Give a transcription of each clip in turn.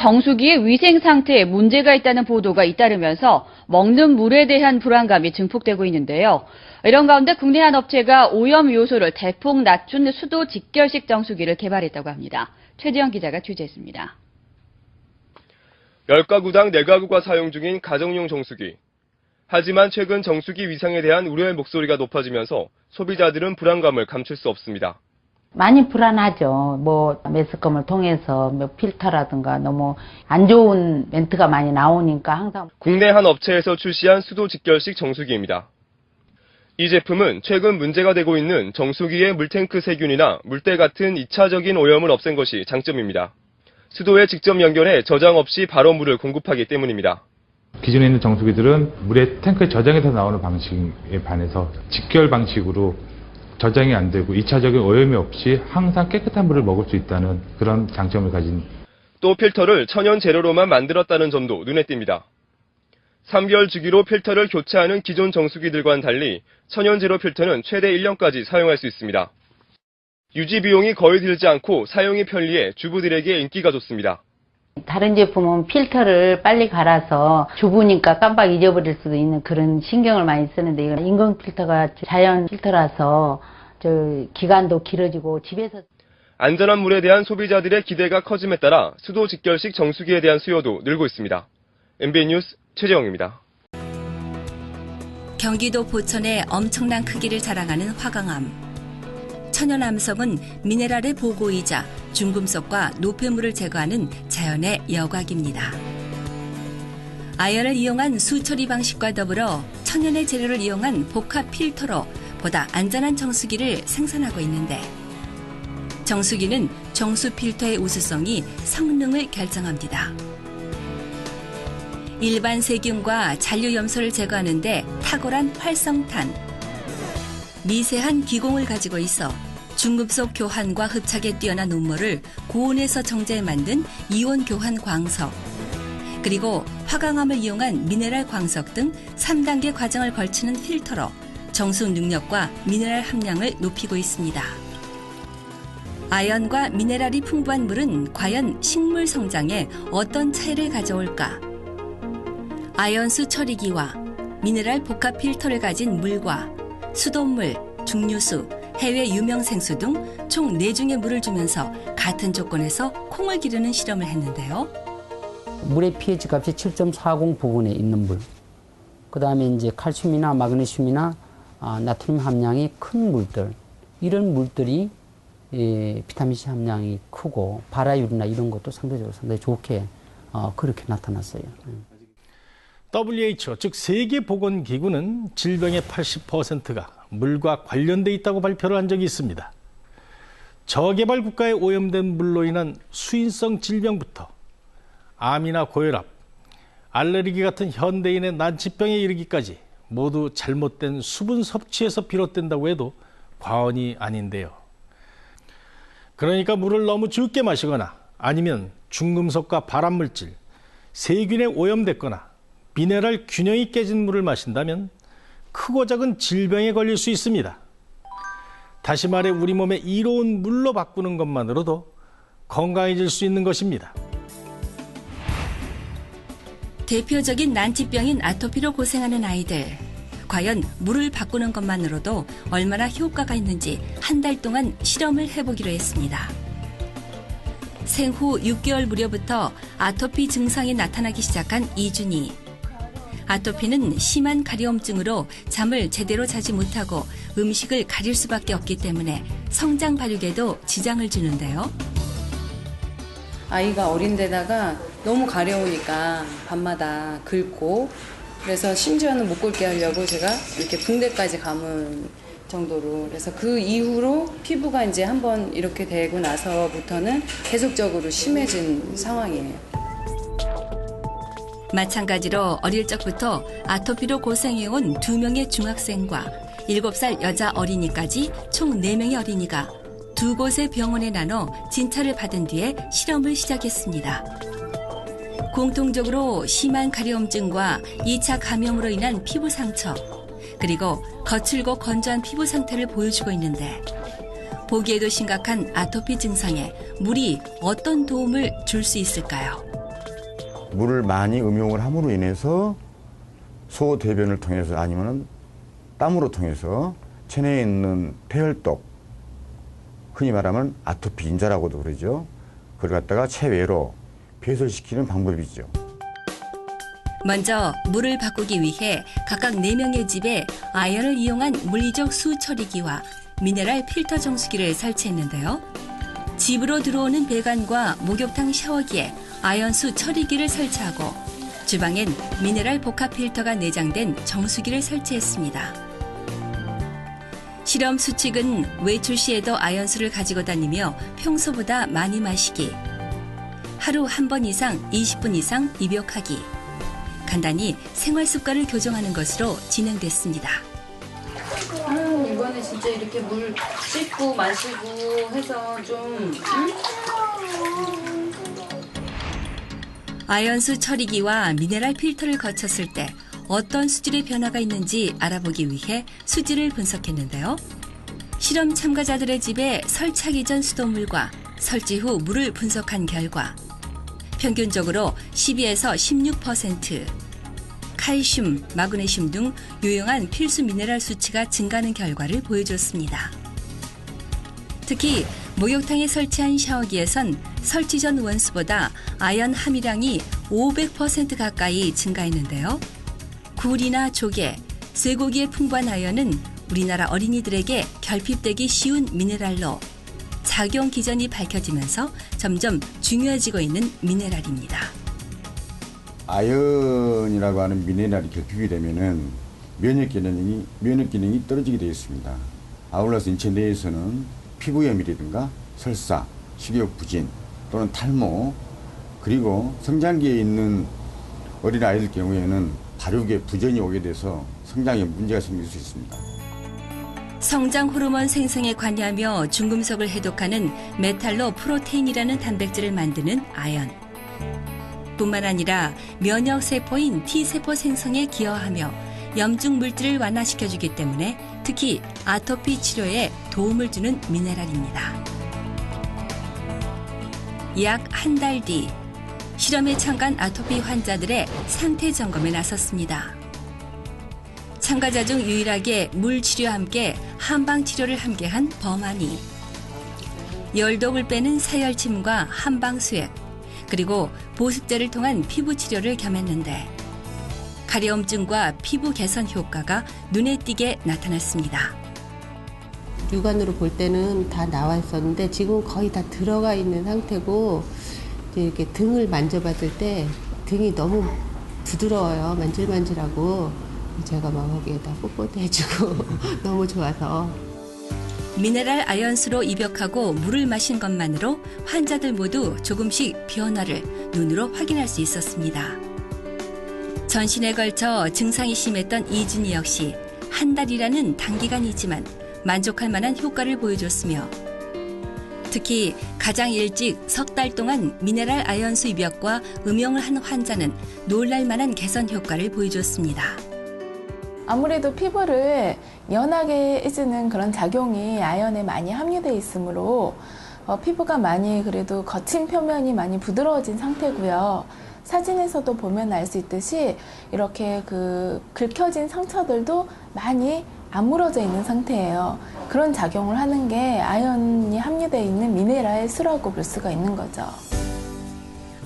정수기의 위생 상태에 문제가 있다는 보도가 잇따르면서 먹는 물에 대한 불안감이 증폭되고 있는데요. 이런 가운데 국내 한 업체가 오염 요소를 대폭 낮춘 수도 직결식 정수기를 개발했다고 합니다. 최지영 기자가 취재했습니다. 10가구당 4가구가 사용 중인 가정용 정수기. 하지만 최근 정수기 위상에 대한 우려의 목소리가 높아지면서 소비자들은 불안감을 감출 수 없습니다. 많이 불안하죠. 매스컴을 통해서 필터라든가 너무 안 좋은 멘트가 많이 나오니까 항상. 국내 한 업체에서 출시한 수도 직결식 정수기입니다. 이 제품은 최근 문제가 되고 있는 정수기의 물탱크 세균이나 물때 같은 2차적인 오염을 없앤 것이 장점입니다. 수도에 직접 연결해 저장 없이 바로 물을 공급하기 때문입니다. 기존에 있는 정수기들은 물에 탱크에 저장해서 나오는 방식에 반해서 직결 방식으로 저장이 안 되고 2차적인 오염이 없이 항상 깨끗한 물을 먹을 수 있다는 그런 장점을 가진. 또 필터를 천연 재료로만 만들었다는 점도 눈에 띕니다. 3개월 주기로 필터를 교체하는 기존 정수기들과는 달리 천연 재료 필터는 최대 1년까지 사용할 수 있습니다. 유지 비용이 거의 들지 않고 사용이 편리해 주부들에게 인기가 좋습니다. 다른 제품은 필터를 빨리 갈아서 주부니까 깜빡 잊어버릴 수도 있는 그런 신경을 많이 쓰는데 이건 인공 필터가 자연 필터라서 기간도 길어지고 집에서. 안전한 물에 대한 소비자들의 기대가 커짐에 따라 수도 직결식 정수기에 대한 수요도 늘고 있습니다. MBN 뉴스 최재영입니다. 경기도 포천의 엄청난 크기를 자랑하는 화강암. 천연암석은 미네랄의 보고이자 중금속과 노폐물을 제거하는 자연의 여곽입니다. 아연을 이용한 수처리 방식과 더불어 천연의 재료를 이용한 복합 필터로 보다 안전한 정수기를 생산하고 있는데, 정수기는 정수 필터의 우수성이 성능을 결정합니다. 일반 세균과 잔류 염소를 제거하는 데 탁월한 활성탄, 미세한 기공을 가지고 있어 중금속 교환과 흡착에 뛰어난 음모를 고온에서 정제해 만든 이온 교환 광석, 그리고 화강암을 이용한 미네랄 광석 등 3단계 과정을 걸치는 필터로 정수 능력과 미네랄 함량을 높이고 있습니다. 아연과 미네랄이 풍부한 물은 과연 식물 성장에 어떤 차이를 가져올까? 아연수 처리기와 미네랄 복합 필터를 가진 물과 수돗물, 중류수, 해외 유명생수 등 총 4종의 물을 주면서 같은 조건에서 콩을 기르는 실험을 했는데요. 물의 pH 값이 7.40 부근에 있는 물, 그 다음에 이제 칼슘이나 마그네슘이나 나트륨 함량이 큰 물들, 이런 물들이 비타민C 함량이 크고 발화율이나 이런 것도 상대적으로 상당히 좋게 그렇게 나타났어요. WHO, 즉 세계보건기구는 질병의 80%가 물과 관련돼 있다고 발표를 한 적이 있습니다. 저개발 국가에 오염된 물로 인한 수인성 질병부터 암이나 고혈압, 알레르기 같은 현대인의 난치병에 이르기까지 모두 잘못된 수분 섭취에서 비롯된다고 해도 과언이 아닌데요. 그러니까 물을 너무 적게 마시거나 아니면 중금속과 발암물질, 세균에 오염됐거나 미네랄 균형이 깨진 물을 마신다면 크고 작은 질병에 걸릴 수 있습니다. 다시 말해 우리 몸에 이로운 물로 바꾸는 것만으로도 건강해질 수 있는 것입니다. 대표적인 난치병인 아토피로 고생하는 아이들. 과연 물을 바꾸는 것만으로도 얼마나 효과가 있는지 한 달 동안 실험을 해보기로 했습니다. 생후 6개월 무렵부터 아토피 증상이 나타나기 시작한 이준이. 아토피는 심한 가려움증으로 잠을 제대로 자지 못하고 음식을 가릴 수밖에 없기 때문에 성장 발육에도 지장을 주는데요. 아이가 어린데다가 너무 가려우니까 밤마다 긁고, 그래서 심지어는 못 긁게 하려고 제가 이렇게 붕대까지 감은 정도로, 그래서 그 이후로 피부가 이제 한번 이렇게 되고 나서부터는 계속적으로 심해진 상황이에요. 마찬가지로 어릴 적부터 아토피로 고생해온 2명의 중학생과 7살 여자 어린이까지 총 4명의 어린이가 2곳의 병원에 나눠 진찰을 받은 뒤에 실험을 시작했습니다. 공통적으로 심한 가려움증과 2차 감염으로 인한 피부 상처, 그리고 거칠고 건조한 피부 상태를 보여주고 있는데, 보기에도 심각한 아토피 증상에 물이 어떤 도움을 줄 수 있을까요? 물을 많이 음용을 함으로 인해서 소대변을 통해서 아니면 땀으로 통해서 체내에 있는 폐혈독, 흔히 말하면 아토피 인자라고도 그러죠. 그걸 갖다가 체외로 배설시키는 방법이죠. 먼저 물을 바꾸기 위해 각각 4명의 집에 아연을 이용한 물리적 수 처리기와 미네랄 필터 정수기를 설치했는데요. 집으로 들어오는 배관과 목욕탕 샤워기에 아연수 처리기를 설치하고 주방엔 미네랄 복합 필터가 내장된 정수기를 설치했습니다. 실험 수칙은 외출 시에도 아연수를 가지고 다니며 평소보다 많이 마시기, 하루 한 번 이상 20분 이상 입욕하기, 간단히 생활 습관을 교정하는 것으로 진행됐습니다. 이번에 진짜 이렇게 물 씻고 마시고 해서 좀 아연수 처리기와 미네랄 필터를 거쳤을 때 어떤 수질의 변화가 있는지 알아보기 위해 수질을 분석했는데요. 실험 참가자들의 집에 설치하기 전 수돗물과 설치 후 물을 분석한 결과 평균적으로 12에서 16% 칼슘, 마그네슘 등 유용한 필수 미네랄 수치가 증가하는 결과를 보여줬습니다. 특히 목욕탕에 설치한 샤워기에선 설치 전 원수보다 아연 함유량이 500% 가까이 증가했는데요. 굴이나 조개, 쇠고기의 풍부한 아연은 우리나라 어린이들에게 결핍되기 쉬운 미네랄로 작용 기전이 밝혀지면서 점점 중요해지고 있는 미네랄입니다. 아연이라고 하는 미네랄이 결핍이 되면은 면역 기능이 떨어지게 되어 있습니다. 아울러서 인체 내에서는 피부염이라든가 설사, 식욕 부진 또는 탈모, 그리고 성장기에 있는 어린 아이들 경우에는 발육에 부전이 오게 돼서 성장에 문제가 생길 수 있습니다. 성장 호르몬 생성에 관여하며 중금속을 해독하는 메탈로 프로테인이라는 단백질을 만드는 아연. 뿐만 아니라 면역 세포인 T세포 생성에 기여하며 염증 물질을 완화시켜주기 때문에 특히 아토피 치료에 도움을 주는 미네랄입니다. 약 한 달 뒤 실험에 참가한 아토피 환자들의 상태 점검에 나섰습니다. 참가자 중 유일하게 물 치료와 함께 한방 치료를 함께한 범한이 열독을 빼는 사열침과 한방 수액 그리고 보습제를 통한 피부 치료를 겸했는데 가려움증과 피부 개선 효과가 눈에 띄게 나타났습니다. 육안으로 볼 때는 다 나와 있었는데 지금 거의 다 들어가 있는 상태고 이렇게 등을 만져봤을 때 등이 너무 부드러워요. 만질만질하고 제가 막 거기에다 뽀뽀도 해주고 너무 좋아서. 미네랄 아연수로 입욕하고 물을 마신 것만으로 환자들 모두 조금씩 변화를 눈으로 확인할 수 있었습니다. 전신에 걸쳐 증상이 심했던 이준희 역시 한 달이라는 단기간이지만 만족할 만한 효과를 보여줬으며 특히 가장 일찍 석 달 동안 미네랄 아연수 입욕과 음용을 한 환자는 놀랄 만한 개선 효과를 보여줬습니다. 아무래도 피부를 연하게 해주는 그런 작용이 아연에 많이 함유되어 있으므로 피부가 많이 그래도 거친 표면이 많이 부드러워진 상태고요. 사진에서도 보면 알 수 있듯이 이렇게 긁혀진 상처들도 많이 아물어져 있는 상태예요. 그런 작용을 하는 게 아연이 함유되어 있는 미네랄 수라고 볼 수가 있는 거죠.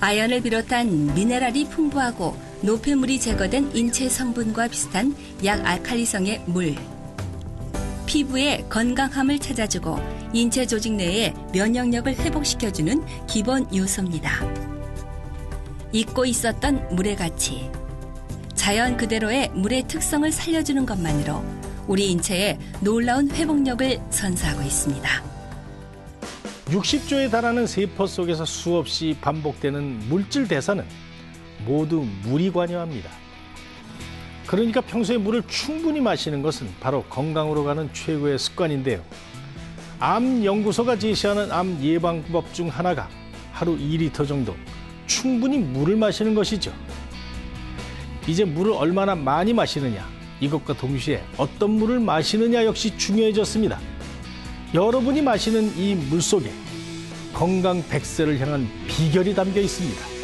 아연을 비롯한 미네랄이 풍부하고 노폐물이 제거된 인체 성분과 비슷한 약알칼리성의 물. 피부의 건강함을 찾아주고 인체 조직 내의 면역력을 회복시켜주는 기본 요소입니다. 잊고 있었던 물의 가치. 자연 그대로의 물의 특성을 살려주는 것만으로 우리 인체에 놀라운 회복력을 선사하고 있습니다. 60조에 달하는 세포 속에서 수없이 반복되는 물질 대사는 모두 물이 관여합니다. 그러니까 평소에 물을 충분히 마시는 것은 바로 건강으로 가는 최고의 습관인데요. 암연구소가 제시하는 암 예방법 중 하나가 하루 2리터 정도 충분히 물을 마시는 것이죠. 이제 물을 얼마나 많이 마시느냐, 이것과 동시에 어떤 물을 마시느냐 역시 중요해졌습니다. 여러분이 마시는 이 물 속에 건강 100세를 향한 비결이 담겨 있습니다.